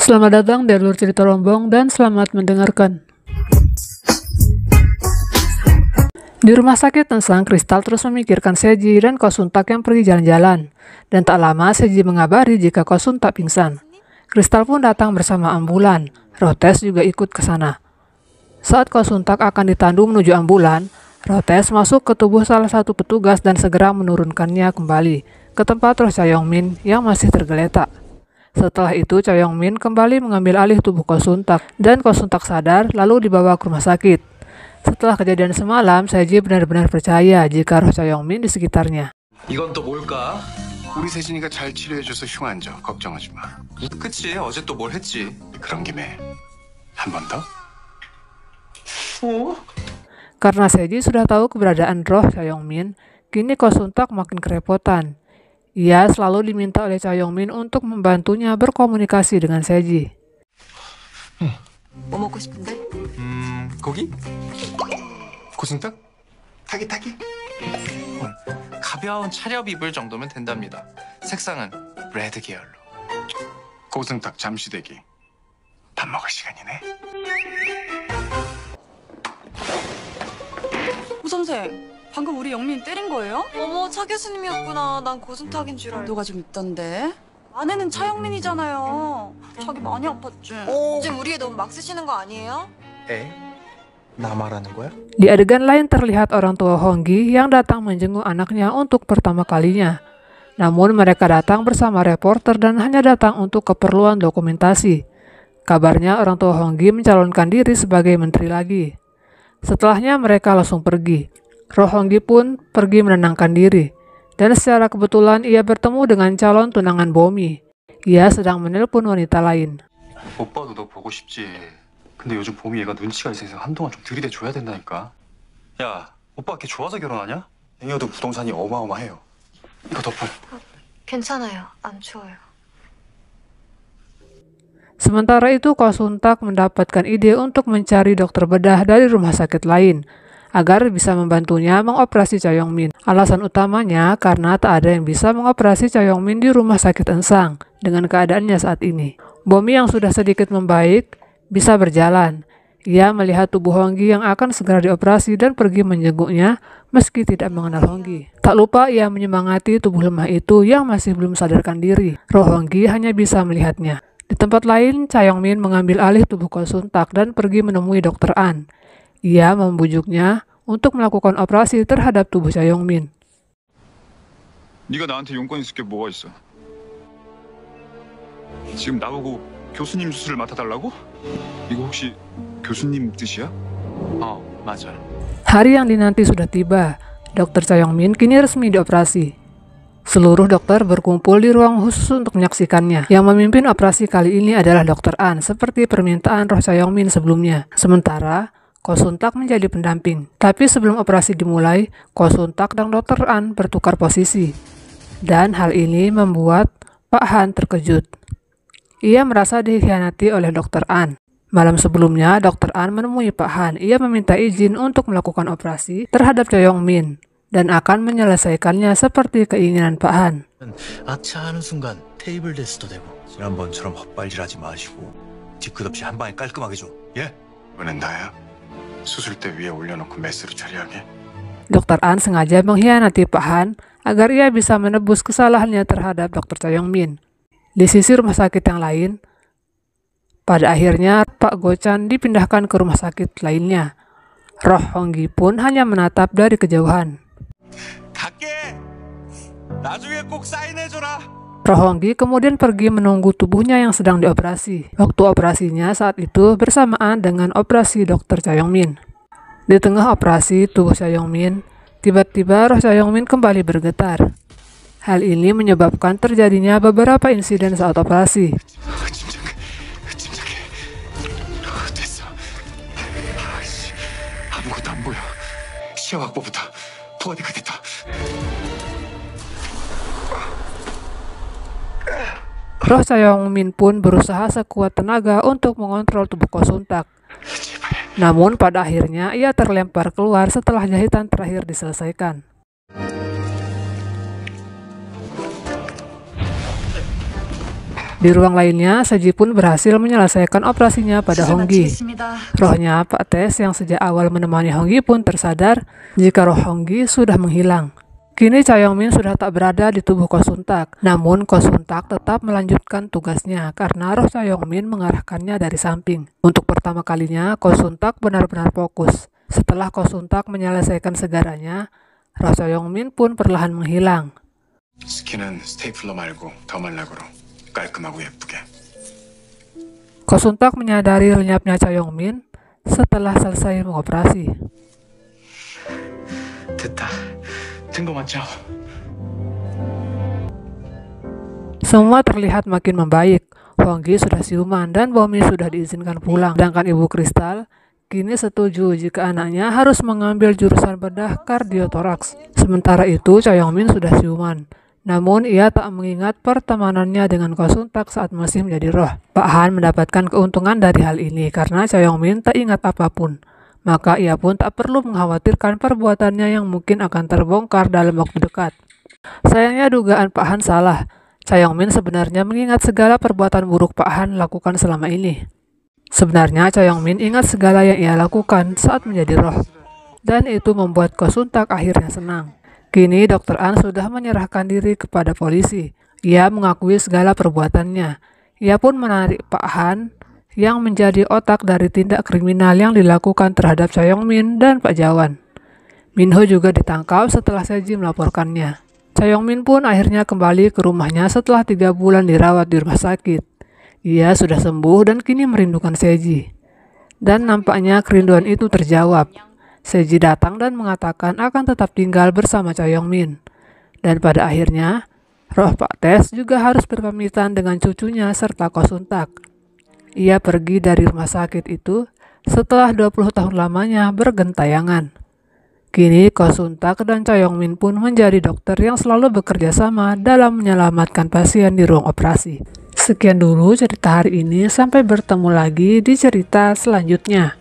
Selamat datang di Alur Cerita Rombong dan selamat mendengarkan. Di rumah sakit Tensang, Kristal terus memikirkan Seji dan Ko Suntak yang pergi jalan-jalan. Dan tak lama Seji mengabari jika Ko Suntak pingsan. Kristal pun datang bersama ambulan. Rotes juga ikut ke sana. Saat Ko Suntak akan ditandu menuju ambulan, Rotes masuk ke tubuh salah satu petugas dan segera menurunkannya kembali ke tempat Roh Cha-Yong-min yang masih tergeletak. Setelah itu, Cha-Yong-min kembali mengambil alih tubuh Ko Suntak dan Ko Suntak sadar lalu dibawa ke rumah sakit. Setelah kejadian semalam, Seji benar-benar percaya jika Roh Cha-Yong-min di sekitarnya. 이건 또 뭘까? 우리 세진이가 잘 치료해줘서 흉 안 져. 걱정하지 마. 그치, 어제 또 뭘 했지? 그런 김에 한 번 더? Karena Seji sudah tahu keberadaan Roh Cha-Yong-min, kini Ko Suntak makin kerepotan. Ia selalu diminta oleh Cha-Yong-min untuk membantunya berkomunikasi dengan Seji. 뭐 먹고 싶은데? 고기? 고승탁? 타기? 가벼운 차렵 입을 정도면 된답니다. 색상은 레드 계열로. 고승탁 잠시 대기. 밥 먹을 시간이네. 오 선생, 방금 우리 영민 때린 거예요? 어머, 차 교수님이었구나. 난 고승탁인 줄 알고. 너가 좀 있던데. 아내는 차영민이잖아요. 자기 많이 아팠지. 지금 우리 애 너무 막 쓰시는 거 아니에요? 에? 나 말하는 거야? Di adegan lain terlihat orang tua Honggi yang datang menjenguk anaknya untuk pertama kalinya. Namun mereka datang bersama reporter dan hanya datang untuk keperluan dokumentasi. Kabarnya orang tua Honggi mencalonkan diri sebagai menteri lagi. Setelahnya mereka langsung pergi. Roh Honggi pun pergi menenangkan diri. Dan secara kebetulan ia bertemu dengan calon tunangan Bomi. Ia sedang menelpon wanita lain. 오빠도 너 보고 싶지. 근데 요즘 봄이 얘가 눈치가 있어서 한동안 좀 들이대줘야 된다니까. 야, 오빠 걔 좋아서 결혼하냐? 앵여도 부동산이 어마어마해요. 이거 덮어. 괜찮아요. 안 추워요. Sementara itu, Ko Suntak mendapatkan ide untuk mencari dokter bedah dari rumah sakit lain agar bisa membantunya mengoperasi Cha-Yong-min. Alasan utamanya karena tak ada yang bisa mengoperasi Cha-Yong-min di rumah sakit Tensang dengan keadaannya saat ini. Bomi yang sudah sedikit membaik bisa berjalan. Ia melihat tubuh Honggi yang akan segera dioperasi dan pergi menjenguknya meski tidak mengenal Honggi. Tak lupa ia menyemangati tubuh lemah itu yang masih belum sadarkan diri. Roh Honggi hanya bisa melihatnya. Di tempat lain, Cha-Yong-min mengambil alih tubuh Ko Suntak dan pergi menemui Dr. An. Ia membujuknya untuk melakukan operasi terhadap tubuh Cha-Yong-min. 네가 나한테 용건 있을 게 뭐가 있어? 지금 나보고 교수님 수술을 맡아달라고? 이거 혹시 교수님 뜻이야? 맞아. Hari yang dinanti sudah tiba. Dr. Cha-Yong-min kini resmi dioperasi. Seluruh dokter berkumpul di ruang khusus untuk menyaksikannya. Yang memimpin operasi kali ini adalah Dr. An, seperti permintaan Roh Cha-Yong-min sebelumnya. Sementara Ko Suntak menjadi pendamping. Tapi sebelum operasi dimulai, Ko Suntak dan Dr. An bertukar posisi. Dan hal ini membuat Pak Han terkejut. Ia merasa dikhianati oleh Dr. An. Malam sebelumnya, Dr. An menemui Pak Han. Ia meminta izin untuk melakukan operasi terhadap Cha-Yong-min dan akan menyelesaikannya seperti keinginan Pak Han. 아차하는 순간 테이블 데스도 되고 지난번처럼 헛발질하지 마시고 뒤끝 없이 한 방에 깔끔하게 줘. 예? 이번엔 나야. 수술대 위에 올려놓고 메스로 처리하게. Dr. An sengaja mengkhianati Pak Han agar ia bisa menebus kesalahannya terhadap Dr. Cha-Yong-min. Di sisi rumah sakit yang lain, pada akhirnya Pak Go-chan dipindahkan ke rumah sakit lainnya. Roh Honggi pun hanya menatap dari kejauhan. 갈게. 나중에 꼭 사인해줘라. Roh Honggi kemudian pergi menunggu tubuhnya yang sedang dioperasi. Waktu operasinya saat itu bersamaan dengan operasi Dr. Cha-Yong-min. Di tengah operasi tubuh Cha-Yong-min, tiba-tiba Roh Cha-Yong-min kembali bergetar. Hal ini menyebabkan terjadinya beberapa insiden saat operasi. 침착해. 됐어. 아무것도 안 보여. 시야 확보부터. 부하대가 됐다. Roh Cha-Yong-min pun berusaha sekuat tenaga untuk mengontrol tubuh Ko Suntak. Namun pada akhirnya ia terlempar keluar setelah jahitan terakhir diselesaikan. Di ruang lainnya, Seji pun berhasil menyelesaikan operasinya pada Honggi. Rohnya Pak Tes yang sejak awal menemani Honggi pun tersadar jika roh Honggi sudah menghilang. Kini Cha Yong-min sudah tak berada di tubuh Ko Sun-tak, namun Ko Sun-tak tetap melanjutkan tugasnya karena roh Cha Yong-min mengarahkannya dari samping. Untuk pertama kalinya, Ko Sun-tak benar-benar fokus. Setelah Ko Sun-tak menyelesaikan segaranya, roh Cha Yong-min pun perlahan menghilang. 스킨은 스테이플러 말고 더 말락으로 깔끔하고 예쁘게. Ko Sun-tak menyadari lenyapnya Cha Yong-min setelah selesai mengoperasi. 됐다. 든 거 맞죠? Semua terlihat makin membaik. Honggi sudah siuman dan Bomi sudah diizinkan pulang. Sedangkan Ibu Kristal kini setuju jika anaknya harus mengambil jurusan bedah kardiotoraks. Sementara itu Cha Yong-min sudah siuman. Namun ia tak mengingat pertemanannya dengan Ko Sun-tak saat masih menjadi roh. Pak Han mendapatkan keuntungan dari hal ini karena Cha Yong-min tak ingat apapun. Maka ia pun tak perlu mengkhawatirkan perbuatannya yang mungkin akan terbongkar dalam waktu dekat. Sayangnya dugaan Pak Han salah. Cha Yong-min sebenarnya mengingat segala perbuatan buruk Pak Han lakukan selama ini. Sebenarnya Cha Yong-min ingat segala yang ia lakukan saat menjadi roh. Dan itu membuat Ko Sun-tak akhirnya senang. Kini Dr. An sudah menyerahkan diri kepada polisi. Ia mengakui segala perbuatannya. Ia pun menarik Pak Han yang menjadi otak dari tindak kriminal yang dilakukan terhadap Cha Yong-min dan Pak Jawan. Minho juga ditangkap setelah Seji melaporkannya. Cha Yong-min pun akhirnya kembali ke rumahnya setelah 3 bulan dirawat di rumah sakit. Ia sudah sembuh dan kini merindukan Seji. Dan nampaknya kerinduan itu terjawab. Seji datang dan mengatakan akan tetap tinggal bersama Cha Yong-min. Dan pada akhirnya, roh Pak Tes juga harus berpamitan dengan cucunya serta Ko Sun-tak. Ia pergi dari rumah sakit itu setelah 20 tahun lamanya bergentayangan. Kini Ko Sun-tak dan Cha Yong-min pun menjadi dokter yang selalu bekerja sama dalam menyelamatkan pasien di ruang operasi. Sekian dulu cerita hari ini, sampai bertemu lagi di cerita selanjutnya.